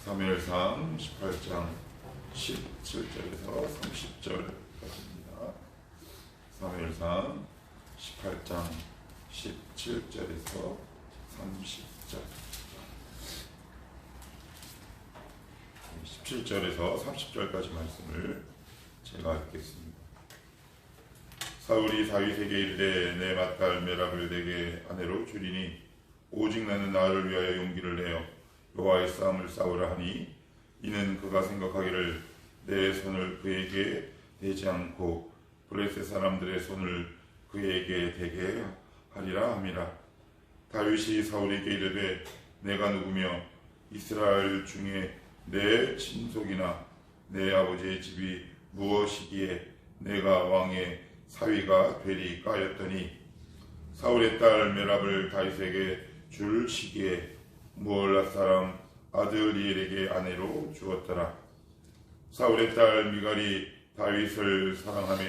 사무엘상 18장 17절에서 30절까지입니다. 사무엘상 18장 17절에서 30절 17절에서 30절까지 말씀을 제가 읽겠습니다. 사울이 다윗에게 이르되 내 맏딸 메랍을 내게 아내로 주리니 오직 나는 나를 위하여 용기를 내어 여호와의 싸움을 싸우라 하니 이는 그가 생각하기를 내 손을 그에게 대지 않고 블레셋 사람들의 손을 그에게 대게 하리라 함이라. 다윗이 사울에게 이르되 내가 누구며 이스라엘 중에 내 친속이나 내 아버지의 집이 무엇이기에 내가 왕의 사위가 되리까 하였더니 사울의 딸 메랍을 다윗에게 줄 시기에 무올라 사람 아드리엘에게 아내로 주었더라. 사울의 딸 미갈이 다윗을 사랑하며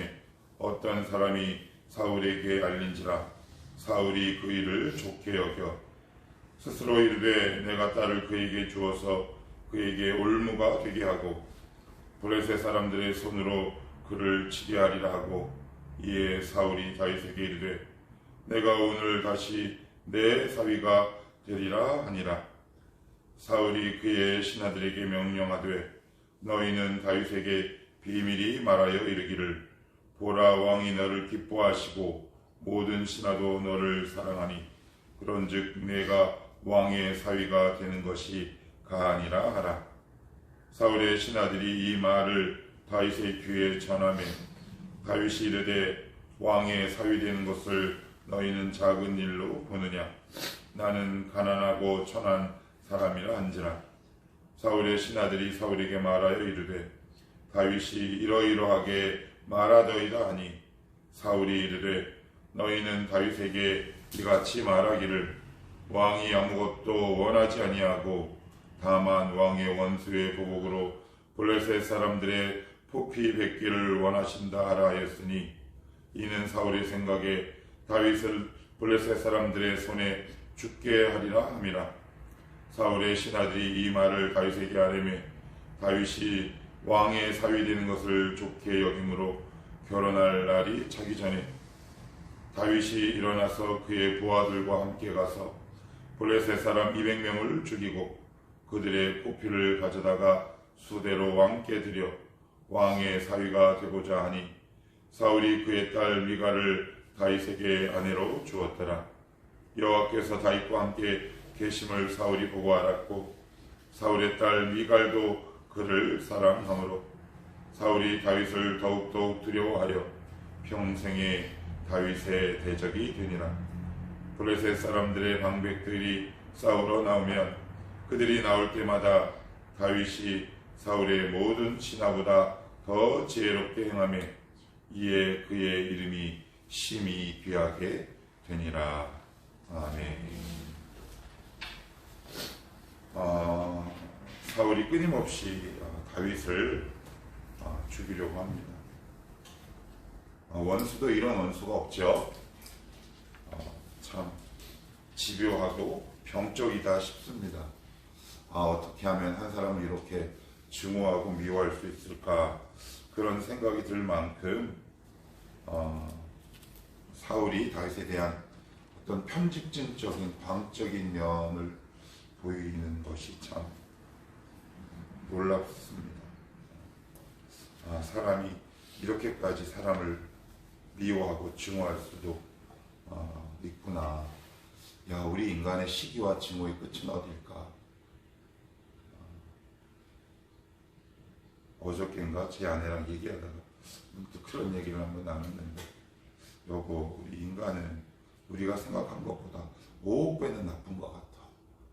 어떤 사람이 사울에게 알린지라 사울이 그 일을 좋게 여겨 스스로 이르되 내가 딸을 그에게 주어서 그에게 올무가 되게 하고 블레셋 사람들의 손으로 그를 치게 하리라 하고 이에 사울이 다윗에게 이르되 내가 오늘 다시 내 사위가 되리라 하니라. 사울이 그의 신하들에게 명령하되 너희는 다윗에게 비밀히 말하여 이르기를 보라 왕이 너를 기뻐하시고 모든 신하도 너를 사랑하니 그런즉 내가 왕의 사위가 되는 것이 가하니라 하라. 사울의 신하들이 이 말을 다윗의 귀에 전하며 다윗이 이르되 왕의 사위 되는 것을 너희는 작은 일로 보느냐 나는 가난하고 천한 사람이라 한지라. 사울의 신하들이 사울에게 말하여 이르되 다윗이 이러이러하게 말하더이다 하니 사울이 이르되 너희는 다윗에게 이같이 말하기를 왕이 아무것도 원하지 아니하고 다만 왕의 원수의 보복으로 블레셋 사람들의 포피 뱉기를 원하신다 하라 하였으니 이는 사울의 생각에 다윗을 블레셋 사람들의 손에 죽게 하리라 함이라. 사울의 신하들이 이 말을 다윗에게 아뢰며 다윗이 왕의 사위 되는 것을 좋게 여김으로 결혼할 날이 차기 전에 다윗이 일어나서 그의 부하들과 함께 가서 블레셋 사람 200명을 죽이고 그들의 포피를 가져다가 수대로 왕께 드려 왕의 사위가 되고자 하니 사울이 그의 딸 미갈을 다윗에게 아내로 주었더라. 여호와께서 다윗과 함께 계심을 사울이 보고 알았고 사울의 딸 미갈도 그를 사랑하므로 사울이 다윗을 더욱더욱 두려워하여 평생에 다윗의 대적이 되니라. 블레셋 사람들의 방백들이 싸우러 나오면 그들이 나올 때마다 다윗이 사울의 모든 신하보다 더 지혜롭게 행하며 이에 그의 이름이 심히 귀하게 되니라. 아멘. 사울이 끊임없이 다윗을 죽이려고 합니다. 원수도 이런 원수가 없죠. 참 집요하고 병적이다 싶습니다. 어떻게 하면 한 사람을 이렇게 증오하고 미워할 수 있을까 그런 생각이 들 만큼 사울이 다윗에 대한 어떤 편집증적인 광적인 면을 보이는 것이 참 놀랍습니다. 사람이 이렇게까지 사람을 미워하고 증오할 수도 있구나. 우리 인간의 시기와 증오의 끝은 어딜까? 어저께인가 제 아내랑 얘기하다가 또 그런 얘기를 한번 나눴는데 여보 우리 인간은 우리가 생각한 것보다 5억 배는 나쁜 것 같아.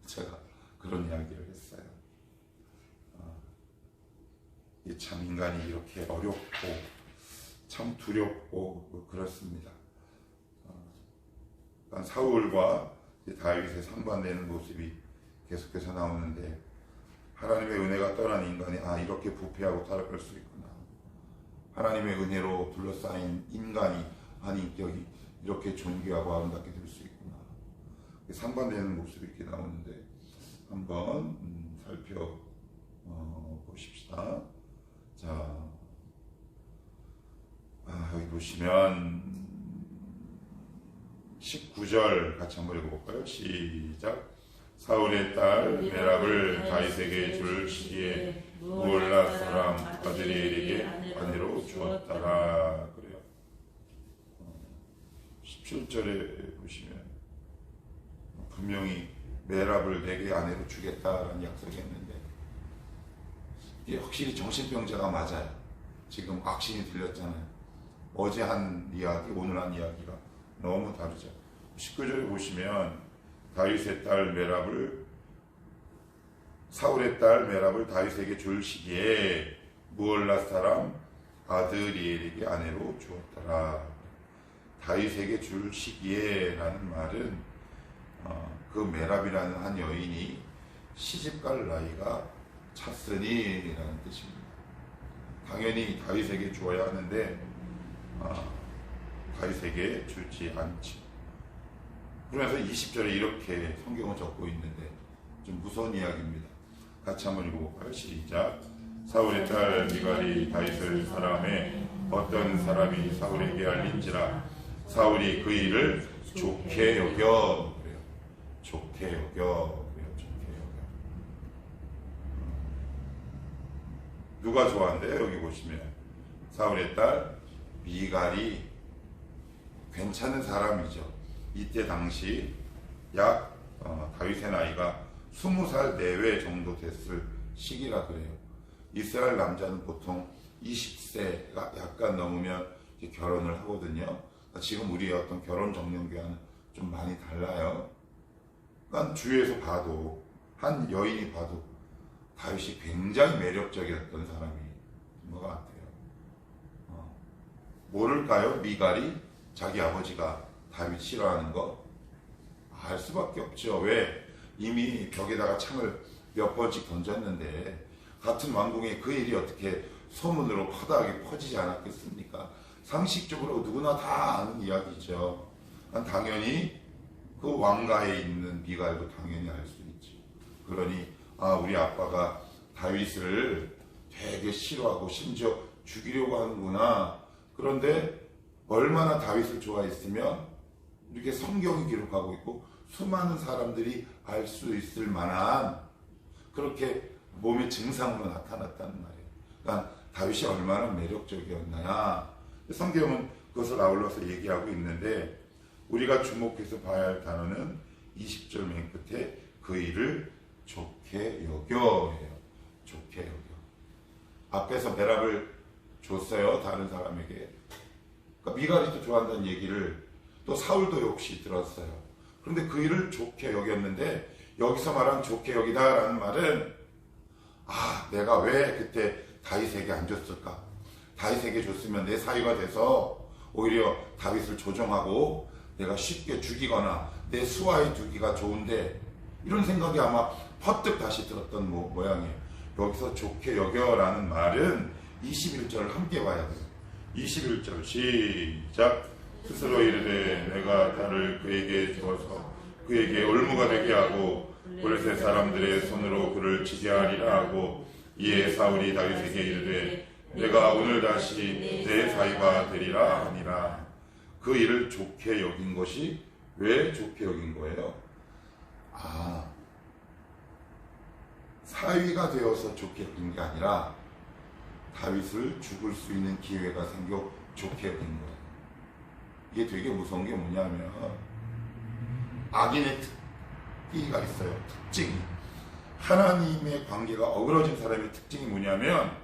제가 그런 이야기를 했어요. 참 인간이 이렇게 어렵고 참 두렵고 그렇습니다. 사울과 다윗의 상반되는 모습이 계속해서 나오는데 하나님의 은혜가 떠난 인간이 이렇게 부패하고 타락할 수 있구나. 하나님의 은혜로 둘러싸인 인간이 인격이 이렇게 존귀하고 아름답게 될 수 있구나. 상반되는 모습이 이렇게 나오는데 한번 보시면 19절 같이 한번 읽어볼까요? 시작. 사울의 딸 메랍을 다윗에게 줄 시기에 무올라 사람 아드리엘에게 아내로 주었더라. 그래요. 17절에 보시면 분명히 메랍을 내게 아내로 주겠다라는 약속이 했는데 이게 확실히 정신병자가 맞아요. 지금 악신이 들렸잖아요. 어제 한 이야기, 오늘 한 이야기가 너무 다르죠. 19절에 보시면 다윗의 딸 메랍을 사울의 딸 메랍을 다윗에게 줄 시기에 무올라 사람 아드리엘에게 아내로 주었더라. 다윗에게 줄 시기에 라는 말은 그 메랍이라는 한 여인이 시집갈 나이가 찼으니 라는 뜻입니다. 당연히 다윗에게 주어야 하는데 다윗에게 주지 않지. 그러면서 20절에 이렇게 성경을 적고 있는데 좀 무서운 이야기입니다. 같이 한번 읽어볼까요? 시작. 사울의 딸 미갈이 다윗을 사람에 어떤 사람이 사울에게 알린지라 사울이 그 일을 좋게 여겨. 그래요. 좋게 여겨. 그래요. 좋게 여겨. 누가 좋아한대요? 여기 보시면 사울의 딸 미갈이 괜찮은 사람이죠. 이때 당시 약 다윗의 나이가 20살 내외 정도 됐을 시기라 그래요. 이스라엘 남자는 보통 20세가 약간 넘으면 결혼을 하거든요. 지금 우리의 어떤 결혼 정년기와는 좀 많이 달라요. 그러니까 주위에서 봐도 한 여인이 봐도 다윗이 굉장히 매력적이었던 사람인 것 같아요. 모를까요? 미갈이 자기 아버지가 다윗 싫어하는 거 알 수밖에 없죠. 왜? 이미 벽에다가 창을 몇 번씩 던졌는데 같은 왕궁에 그 일이 어떻게 소문으로 커다랗게 퍼지지 않았겠습니까? 상식적으로 누구나 다 아는 이야기죠. 당연히 그 왕가에 있는 미갈도 당연히 알 수 있죠. 그러니 우리 아빠가 다윗을 되게 싫어하고 심지어 죽이려고 하는구나. 그런데 얼마나 다윗을 좋아했으면 이렇게 성경이 기록하고 있고 수많은 사람들이 알 수 있을 만한 그렇게 몸의 증상으로 나타났다는 말이에요. 그러니까 다윗이 얼마나 매력적이었나. 성경은 그것을 아울러서 얘기하고 있는데 우리가 주목해서 봐야 할 단어는 20절 맨 끝에 그 일을 좋게 여겨예요. 좋게 여겨. 앞에서 메랍을 줬어요. 다른 사람에게. 그러니까 미갈이도 좋아한다는 얘기를 또 사울도 역시 들었어요. 그런데 그 일을 좋게 여겼는데 여기서 말한 좋게 여기다라는 말은 내가 왜 그때 다윗에게 안 줬을까? 다윗에게 줬으면 내 사위가 돼서 오히려 다윗을 조종하고 내가 쉽게 죽이거나 내 수하에 두기가 좋은데 이런 생각이 아마 퍼뜩 다시 들었던 모양이에요. 여기서 좋게 여겨라는 말은 21절을 함께 봐야 돼요. 21절 시작. 스스로 이르되 내가 딸을 그에게 주어서 그에게 올무가 되게 하고 블레셋 사람들의 손으로 그를 치게 하리라 하고 이에 사울이 다윗에게 이르되 내가 오늘 다시 내 사위가 되리라 하니라. 그 일을 좋게 여긴 것이 왜 좋게 여긴 거예요? 사위가 되어서 좋게 여긴 게 아니라 다윗을 죽을 수 있는 기회가 생겨 좋게 여긴 거예요. 이게 되게 무서운 게 뭐냐면 악인의 특기가 있어요. 특징이. 하나님의 관계가 어그러진 사람의 특징이 뭐냐면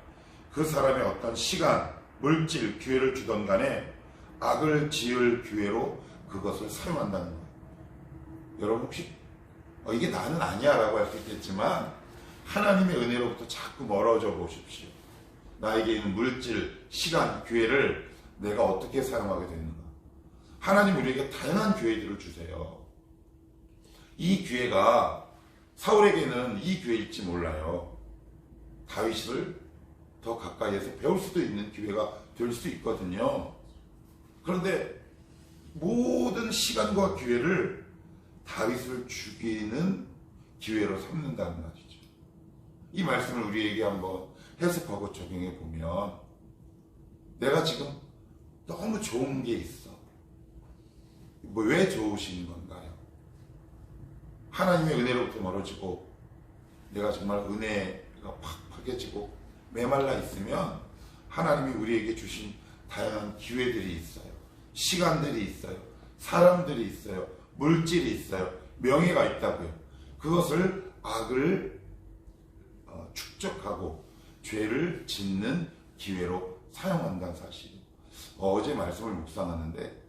그 사람의 어떤 시간, 물질, 기회를 주던 간에 악을 지을 기회로 그것을 사용한다는 거예요. 여러분 혹시 이게 나는 아니야 라고 할 수 있겠지만 하나님의 은혜로부터 자꾸 멀어져 보십시오. 나에게 있는 물질, 시간, 기회를 내가 어떻게 사용하게 되는가. 하나님 우리에게 다양한 기회들을 주세요. 이 기회가 사울에게는 이 기회일지 몰라요. 다윗을 더 가까이에서 배울 수도 있는 기회가 될 수 있거든요. 그런데 모든 시간과 기회를 다윗을 죽이는 기회로 삼는다는 말이죠. 이 말씀을 우리에게 한번 해석하고 적용해 보면 내가 지금 너무 좋은 게 있어. 뭐 왜 좋으신 건가요? 하나님의 은혜로부터 멀어지고 내가 정말 은혜가 팍 파겨지고 메말라 있으면 하나님이 우리에게 주신 다양한 기회들이 있어요. 시간들이 있어요. 사람들이 있어요. 물질이 있어요. 명예가 있다고요. 그것을 악을 축적하고 죄를 짓는 기회로 사용한다는 사실이에요. 어제 말씀을 묵상하는데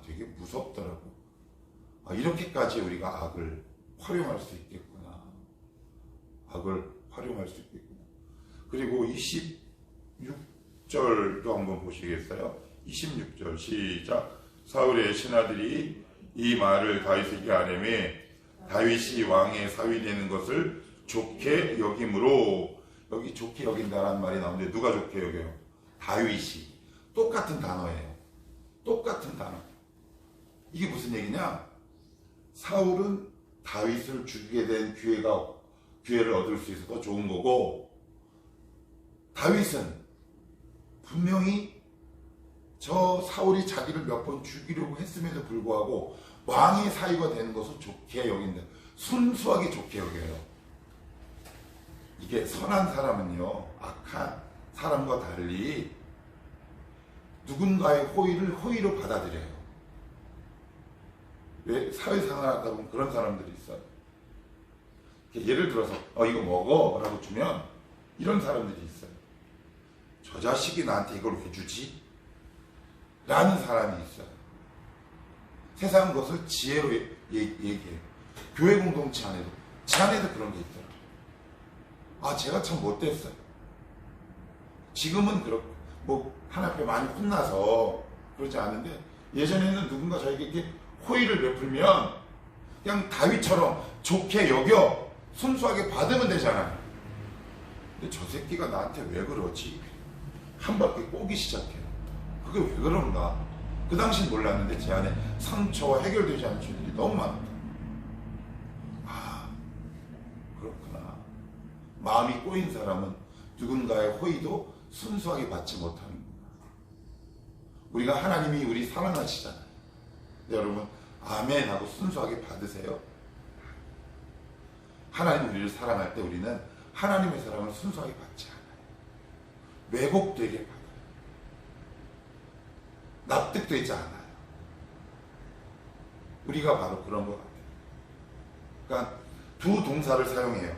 되게 무섭더라고요. 이렇게까지 우리가 악을 활용할 수 있겠구나. 악을 활용할 수 있겠구나. 그리고 26절도 한번 보시겠어요? 26절 시작. 사울의 신하들이 이 말을 다윗에게 아뢰매 다윗이 왕의 사위 되는 것을 좋게 여김으로, 여기 좋게 여긴다라는 말이 나오는데 누가 좋게 여겨요? 다윗이. 똑같은 단어예요. 똑같은 단어. 이게 무슨 얘기냐? 사울은 다윗을 죽이게 된 기회를 얻을 수 있어서 좋은 거고, 다윗은 분명히 저 사울이 자기를 몇 번 죽이려고 했음에도 불구하고 왕의 사위가 되는 것을 좋게 여긴다. 순수하게 좋게 여겨요. 이게 선한 사람은요, 악한 사람과 달리 누군가의 호의를 호의로 받아들여요. 왜? 사회생활 하다 보면 그런 사람들이 있어요. 예를 들어서 이거 먹어 라고 주면 이런 사람들이 있어요. 저 자식이 나한테 이걸 왜 주지? 라는 사람이 있어요. 세상 것을 지혜로 얘기해요. 교회 공동체 안에도 제 안에도 그런 게 있더라고요. 제가 참 못됐어요. 지금은 그렇고 하나님께 많이 혼나서 그러지 않은데, 예전에는 누군가 저에게 호의를 베풀면 그냥 다윗처럼 좋게 여겨 순수하게 받으면 되잖아요. 근데 저 새끼가 나한테 왜 그러지? 한 바퀴 꼬기 시작해요. 그게 왜 그런가? 그 당시는 몰랐는데 제 안에 상처와 해결되지 않은 죄들이 너무 많다. 그렇구나. 마음이 꼬인 사람은 누군가의 호의도 순수하게 받지 못하는구나. 우리가 하나님이 우리 사랑하시잖아요. 여러분 아멘 하고 순수하게 받으세요. 하나님 우리를 사랑할 때 우리는 하나님의 사랑을 순수하게 받지 않아요. 왜곡되게 받아요. 납득되지 않아요. 우리가 바로 그런 것 같아요. 그러니까 두 동사를 사용해요.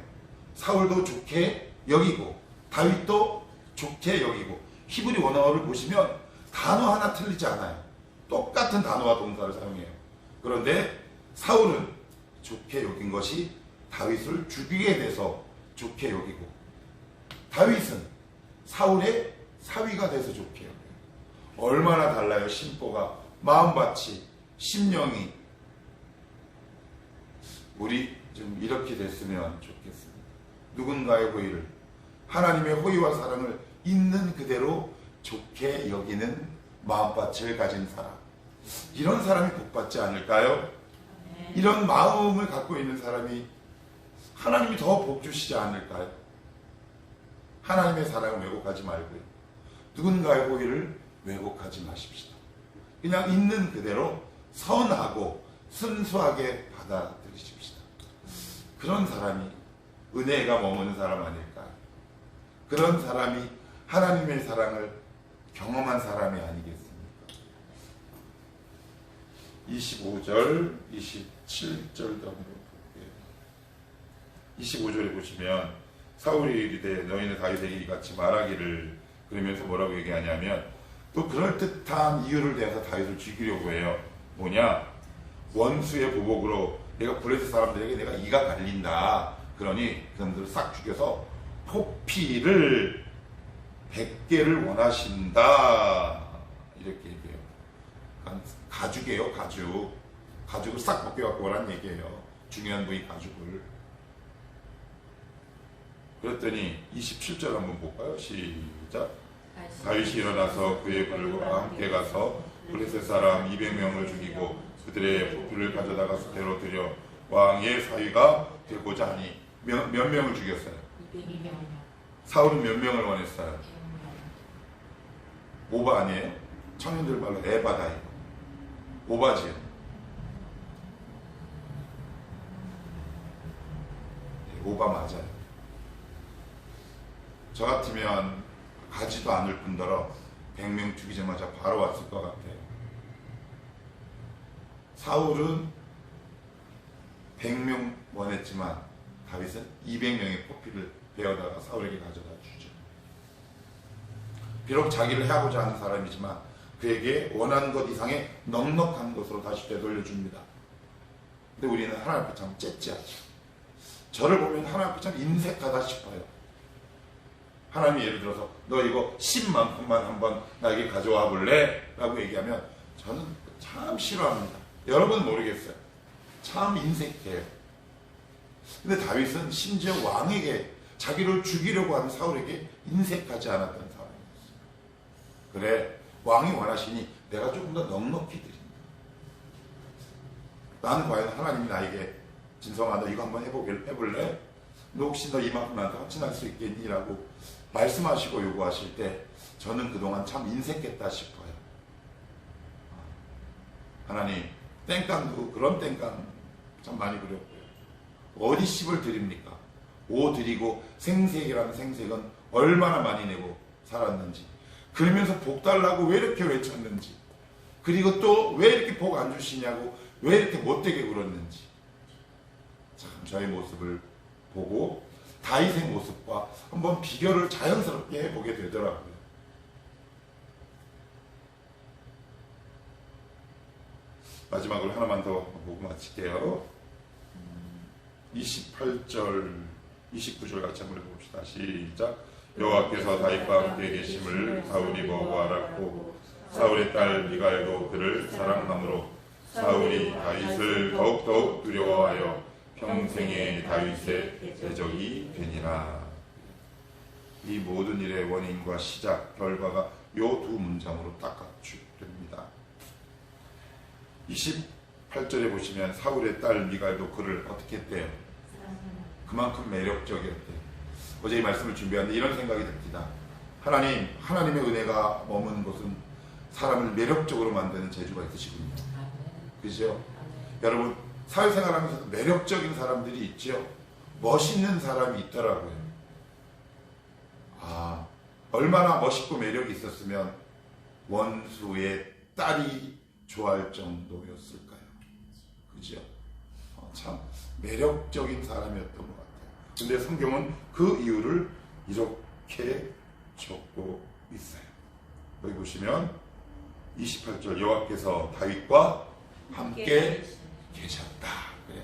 사울도 좋게 여기고 다윗도 좋게 여기고. 히브리 원어를 보시면 단어 하나 틀리지 않아요. 똑같은 단어와 동사를 사용해요. 그런데 사울은 좋게 여긴 것이 다윗을 죽이게 돼서 좋게 여기고, 다윗은 사울의 사위가 돼서 좋게 여겨요. 얼마나 달라요. 심보가, 마음밭이, 심령이. 우리 좀 이렇게 됐으면 좋겠습니다. 누군가의 호의를, 하나님의 호의와 사랑을 있는 그대로 좋게 여기는 마음밭을 가진 사람, 이런 사람이 복받지 않을까요? 이런 마음을 갖고 있는 사람이 하나님이 더 복 주시지 않을까요? 하나님의 사랑을 왜곡하지 말고요. 누군가의 호의를 왜곡하지 마십시다. 그냥 있는 그대로 선하고 순수하게 받아들이십시다. 그런 사람이 은혜가 머무는 사람 아닐까요? 그런 사람이 하나님의 사랑을 경험한 사람이 아니겠습니까? 25절, 27절도 한번 볼게요. 25절에 보시면 사울이 이르되 너희는 다윗에게 이같이 말하기를, 그러면서 뭐라고 얘기하냐면 또 그럴듯한 이유를 대해서 다윗을 죽이려고 해요. 뭐냐? 원수의 보복으로 내가 블레셋 사람들에게 내가 이가 갈린다. 그러니 그 사람들을 싹 죽여서 포피를 100개를 원하신다. 이렇게 얘기해요. 가죽이에요. 가죽을 싹 벗겨갖고 오란 얘기예요. 중요한 부위 가죽을. 그랬더니 27절 한번 볼까요? 시작. 다윗이 일어나서 그의 부들과 함께 가서 블레셋 사람 200명을 죽이고 그들의 포피를 가져다가 수대로 들여 왕의 사위가 되고자 하니. 몇 명을 죽였어요? 202명. 사울은 몇 명을 원했어요? 오버 아니에요? 청년들 말로 에바다 이거. 오바지요. 오바 맞아요. 저 같으면 가지도 않을 뿐더러 100명 죽이자마자 바로 왔을 것 같아요. 사울은 100명 원했지만 다윗은 200명의 포피를 베어다가 사울에게 가져다 주죠. 비록 자기를 해하고자 하는 사람이지만 그에게 원하는 것 이상의 넉넉한 것으로 다시 되돌려줍니다. 근데 우리는 하나님 앞에 참 째째하죠. 저를 보면 하나님 앞에 참 인색하다 싶어요. 하나님이 예를 들어서 너 이거 10만큼만 한번 나에게 가져와 볼래? 라고 얘기하면 저는 참 싫어합니다. 여러분 모르겠어요. 참 인색해요. 근데 다윗은 심지어 왕에게 자기를 죽이려고 하는 사울에게 인색하지 않았던 사람이었어요. 그래 왕이 원하시니 내가 조금 더 넉넉히 드린다. 나는 과연 하나님이 나에게 진성아 너 이거 한번 해볼래? 너 혹시 너 이만큼 나한테 헌신할 수 있겠니? 라고 말씀하시고 요구하실 때 저는 그동안 참 인색했다 싶어요. 하나님 땡깡도 그런 땡깡 참 많이 부렸고요. 어디 10을 드립니까? 5 드리고 생색이라는 생색은 얼마나 많이 내고 살았는지, 그러면서 복 달라고 왜 이렇게 외쳤는지, 그리고 또 왜 이렇게 복 안 주시냐고 왜 이렇게 못되게 굴었는지 참 저의 모습을 보고 다윗의 모습과 한번 비교를 자연스럽게 해보게 되더라고요. 마지막으로 하나만 더 보고 마칠게요. 28절, 29절 같이 한번 해봅시다. 시작. 여호와께서 다윗과 함께 계심을 사울이 보고 알았고 사울의 딸 미갈도 그를 사랑함으로 사울이 다윗을 더욱더욱 두려워하여 평생의 다윗의 대적이 되니라. 이 모든 일의 원인과 시작, 결과가 이 두 문장으로 딱 갖추됩니다. 28절에 보시면 사울의 딸 미갈도 그를 어떻게 했대요? 그만큼 매력적이었대요. 어제 이 말씀을 준비하는데 이런 생각이 듭니다. 하나님의 은혜가 머무는 곳은 사람을 매력적으로 만드는 재주가 있으시군요. 그죠? 여러분 사회생활하면서 매력적인 사람들이 있죠. 멋있는 사람이 있더라고요. 얼마나 멋있고 매력이 있었으면 원수의 딸이 좋아할 정도였을까요? 그죠? 참 매력적인 사람이었던 것 같아요. 근데 성경은 그 이유를 이렇게 적고 있어요. 여기 보시면 28절 여호와께서 다윗과 함께 계셨다. 그래요.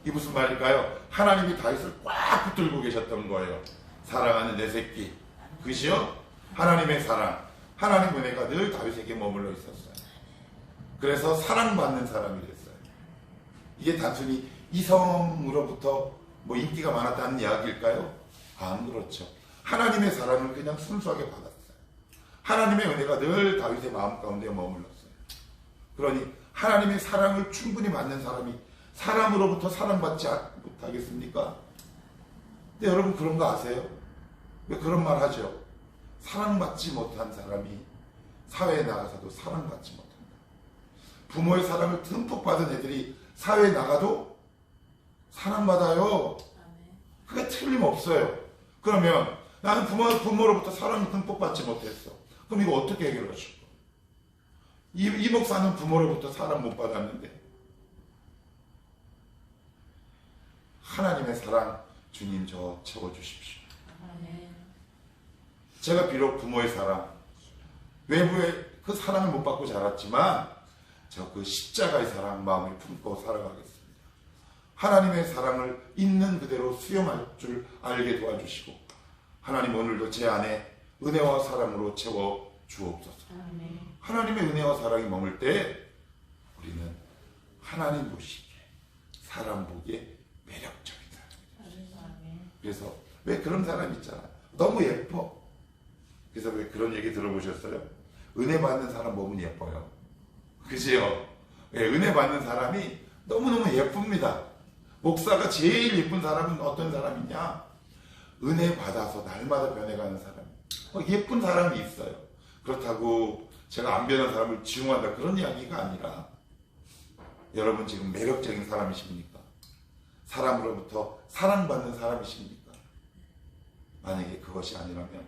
이 무슨 말일까요? 하나님이 다윗을 꽉 붙들고 계셨던 거예요. 사랑하는 내 새끼. 그죠? 하나님의 사랑, 하나님 은혜가 늘 다윗에게 머물러 있었어요. 그래서 사랑받는 사람이 됐어요. 이게 단순히 이성으로부터 뭐 인기가 많았다는 이야기일까요? 안 그렇죠. 하나님의 사랑을 그냥 순수하게 받았어요. 하나님의 은혜가 늘 다윗의 마음 가운데 머물렀어요. 그러니 하나님의 사랑을 충분히 받는 사람이 사람으로부터 사랑받지 못하겠습니까? 근데 여러분 그런 거 아세요? 왜 그런 말 하죠? 사랑받지 못한 사람이 사회에 나가서도 사랑받지 못한다. 부모의 사랑을 듬뿍 받은 애들이 사회에 나가도 사랑받아요. 그게 틀림없어요. 그러면 나는 부모로부터 사랑을 듬뿍 받지 못했어. 그럼 이거 어떻게 해결하실 거예요? 이 목사는 부모로부터 사랑 못 받았는데 하나님의 사랑 주님 저 채워주십시오. 제가 비록 부모의 사랑, 외부의 그 사랑을 못 받고 자랐지만 저 그 십자가의 사랑 마음을 품고 살아가겠습니다. 하나님의 사랑을 있는 그대로 수용할 줄 알게 도와주시고 하나님 오늘도 제 안에 은혜와 사랑으로 채워 주옵소서. 하나님의 은혜와 사랑이 머물 때 우리는 하나님 보시기에 사람 보기에 매력적인 사람입니다. 그래서 왜 그런 사람 있잖아요. 너무 예뻐. 그래서 왜 그런 얘기 들어보셨어요? 은혜 받는 사람 몸은 예뻐요. 그지요? 네, 은혜 받는 사람이 너무너무 예쁩니다. 목사가 제일 예쁜 사람은 어떤 사람이냐? 은혜 받아서 날마다 변해가는 사람. 예쁜 사람이 있어요. 그렇다고 제가 안 변한 사람을 지용한다 그런 이야기가 아니라 여러분 지금 매력적인 사람이십니까? 사람으로부터 사랑받는 사람이십니까? 만약에 그것이 아니라면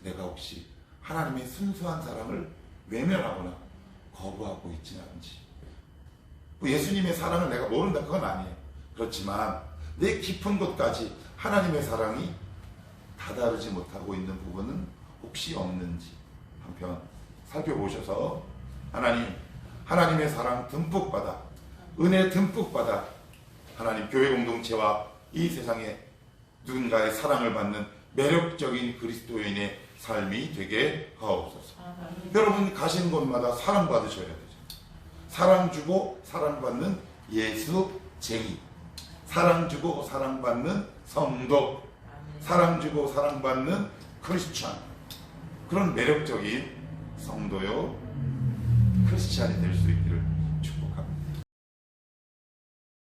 내가 혹시 하나님의 순수한 사랑을 외면하거나 거부하고 있지는 않은지. 예수님의 사랑을 내가 모른다 그건 아니에요. 그렇지만 내 깊은 곳까지 하나님의 사랑이 다다르지 못하고 있는 부분은 혹시 없는지 한편 살펴보셔서 하나님의 사랑 듬뿍 받아 은혜 듬뿍 받아 하나님 교회 공동체와 이 세상에 누군가의 사랑을 받는 매력적인 그리스도인의 삶이 되게 하옵소서. 여러분 가시는 곳마다 사랑받으셔야 되죠. 사랑 주고 사랑받는 예수쟁이, 사랑 주고 사랑받는 성도, 사랑 주고 사랑받는 크리스찬, 그런 매력적인 성도요 크리스찬이 될 수 있기를